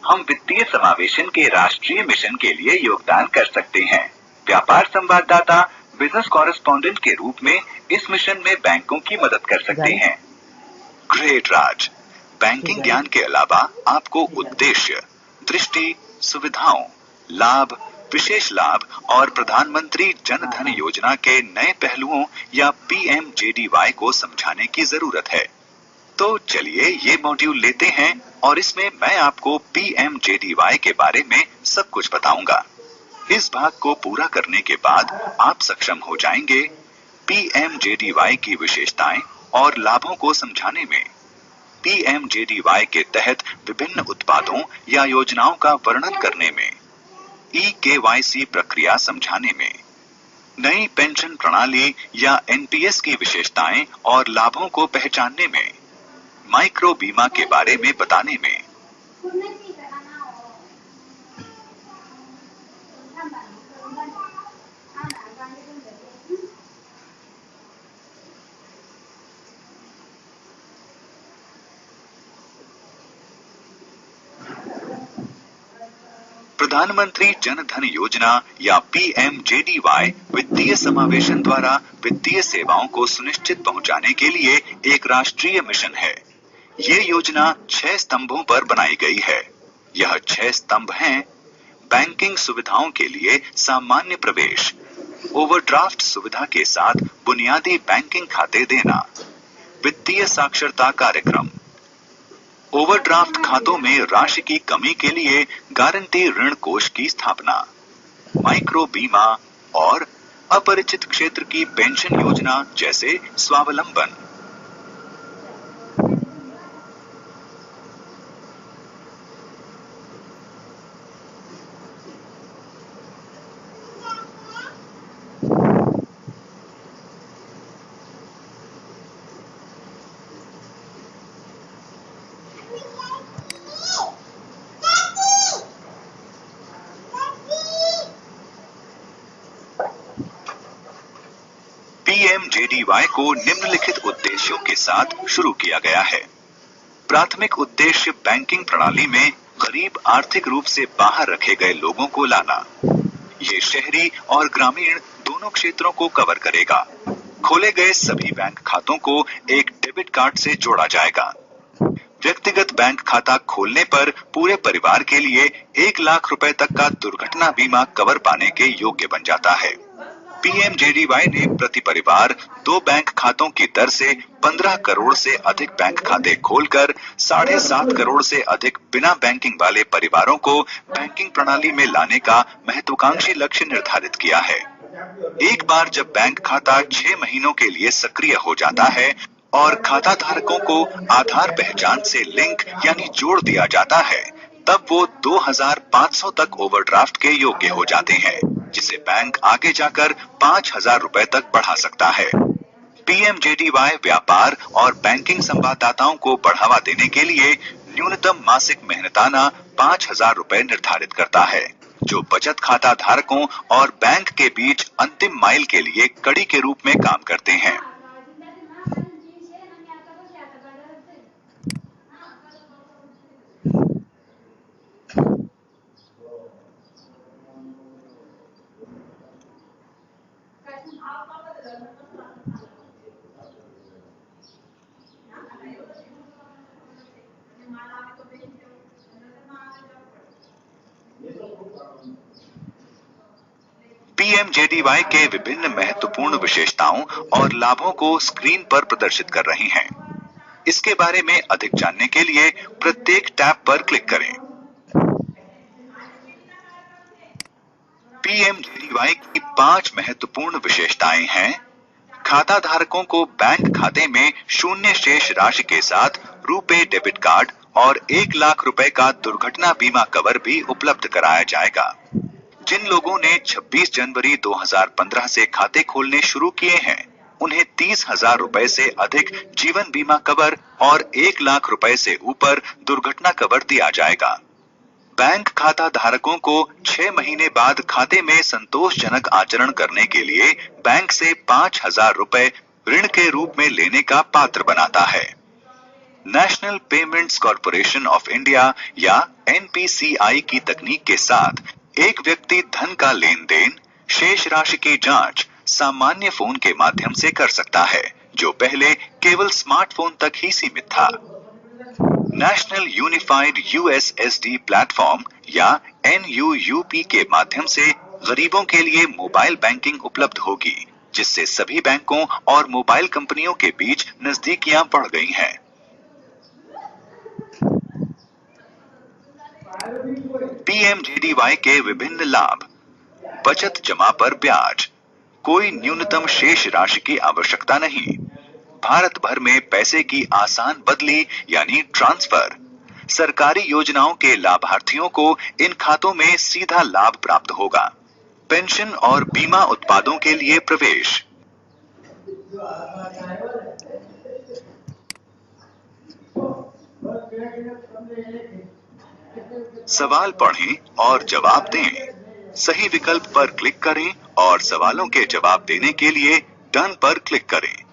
हम वित्तीय समावेशन के राष्ट्रीय मिशन के लिए योगदान कर सकते हैं। व्यापार संवाददाता बिजनेस कॉरेस्पॉन्डेंट के रूप में इस मिशन में बैंकों की मदद कर सकते हैं। ग्रेट राज, बैंकिंग ज्ञान के अलावा आपको उद्देश्य, दृष्टि, सुविधाओं, लाभ, विशेष लाभ और प्रधानमंत्री जन धन योजना के नए पहलुओं या पीएमजेडीवाई को समझाने की जरूरत है। तो चलिए ये मॉड्यूल लेते हैं और इसमें मैं आपको पीएमजेडीवाई के बारे में सब कुछ बताऊंगा। इस भाग को पूरा करने के बाद आप सक्षम हो जाएंगे पीएमजेडीवाई की विशेषताएं और लाभों को समझाने में, पीएमजेडीवाई के तहत विभिन्न उत्पादों या योजनाओं का वर्णन करने में, ई-केवाईसी प्रक्रिया समझाने में, नई पेंशन प्रणाली या एनपीएस की विशेषताएं और लाभों को पहचानने में, माइक्रो बीमा के बारे में बताने में। प्रधानमंत्री जन धन योजना या पीएमजेडीवाई वित्तीय समावेशन द्वारा वित्तीय सेवाओं को सुनिश्चित पहुंचाने के लिए एक राष्ट्रीय मिशन है। ये योजना 6 स्तंभों पर बनाई गई है। यह 6 स्तंभ हैं: बैंकिंग सुविधाओं के लिए सामान्य प्रवेश, ओवरड्राफ्ट सुविधा के साथ बुनियादी बैंकिंग खाते देना, वित्तीय साक्षरता कार्यक्रम, ओवरड्राफ्ट खातों में राशि की कमी के लिए गारंटी ऋण कोष की स्थापना, माइक्रो बीमा और अपरिचित क्षेत्र की पेंशन योजना जैसे स्वावलंबन। पीएमजेडीवाई को निम्नलिखित उद्देश्यों के साथ शुरू किया गया है। प्राथमिक उद्देश्य बैंकिंग प्रणाली में गरीब आर्थिक रूप से बाहर रखे गए लोगों को लाना। ये शहरी और ग्रामीण दोनों क्षेत्रों को कवर करेगा। खोले गए सभी बैंक खातों को एक डेबिट कार्ड से जोड़ा जाएगा। व्यक्तिगत बैंक खाता खोलने पर पूरे परिवार के लिए 1 लाख रुपए तक का दुर्घटना बीमा कवर पाने के योग्य बन जाता है। पीएमजेडीवाई ने प्रति परिवार 2 बैंक खातों की दर से 15 करोड़ से अधिक बैंक खाते खोलकर 7.5 करोड़ से अधिक बिना बैंकिंग वाले परिवारों को बैंकिंग प्रणाली में लाने का महत्वाकांक्षी लक्ष्य निर्धारित किया है। एक बार जब बैंक खाता 6 महीनों के लिए सक्रिय हो जाता है और खाता धारकों को आधार पहचान से लिंक यानी जोड़ दिया जाता है, तब वो 2500 तक ओवरड्राफ्ट के योग्य हो जाते हैं, जिसे बैंक आगे जाकर 5000 रुपए तक बढ़ा सकता है। पीएमजेडीवाई व्यापार और बैंकिंग संवाददाताओं को बढ़ावा देने के लिए न्यूनतम मासिक मेहनताना 5000 रुपए निर्धारित करता है, जो बचत खाता धारकों और बैंक के बीच अंतिम माइल के लिए कड़ी के रूप में काम करते हैं। पीएमजेडीवाई के विभिन्न महत्वपूर्ण विशेषताओं और लाभों को स्क्रीन पर प्रदर्शित कर रहे हैं। इसके बारे में अधिक जानने के लिए प्रत्येक टैब पर क्लिक करें। पीएमजेडीवाई की 5 महत्वपूर्ण विशेषताएं हैं: खाता धारकों को बैंक खाते में शून्य शेष राशि के साथ रुपे डेबिट कार्ड और 1 लाख रुपए का दुर्घटना बीमा कवर भी उपलब्ध कराया जाएगा। जिन लोगों ने 26 जनवरी 2015 से खाते खोलने शुरू किए हैं, उन्हें 30,000 रुपए से अधिक जीवन बीमा कवर और 1 लाख रुपए से ऊपर दुर्घटना कवर दिया जाएगा। बैंक खाता धारकों को 6 महीने बाद खाते में संतोषजनक आचरण करने के लिए बैंक से 5000 रुपए ऋण के रूप में लेने का पात्र बनाता है। National payments corporation of India या एनपीसीआई की तकनीक के साथ एक व्यक्ति धन का लेन देन, शेष राशि की जांच सामान्य फोन के माध्यम से कर सकता है, जो पहले केवल स्मार्टफोन तक ही सीमित था। नेशनल यूनिफाइड यूएसएसडी प्लेटफॉर्म या एनयूयूपी के माध्यम से गरीबों के लिए मोबाइल बैंकिंग उपलब्ध होगी, जिससे सभी बैंकों और मोबाइल कंपनियों के बीच नजदीकियां बढ़ गई हैं। पीएमजेडीवाई के विभिन्न लाभ। बचत जमा पर ब्याज, कोई न्यूनतम शेष राशि की आवश्यकता नहीं। भारत भर में पैसे की आसान बदली यानी ट्रांसफर। सरकारी योजनाओं के लाभार्थियों को इन खातों में सीधा लाभ प्राप्त होगा। पेंशन और बीमा उत्पादों के लिए प्रवेश। सवाल पढ़ें और जवाब दें। सही विकल्प पर क्लिक करें और सवालों के जवाब देने के लिए डन पर क्लिक करें।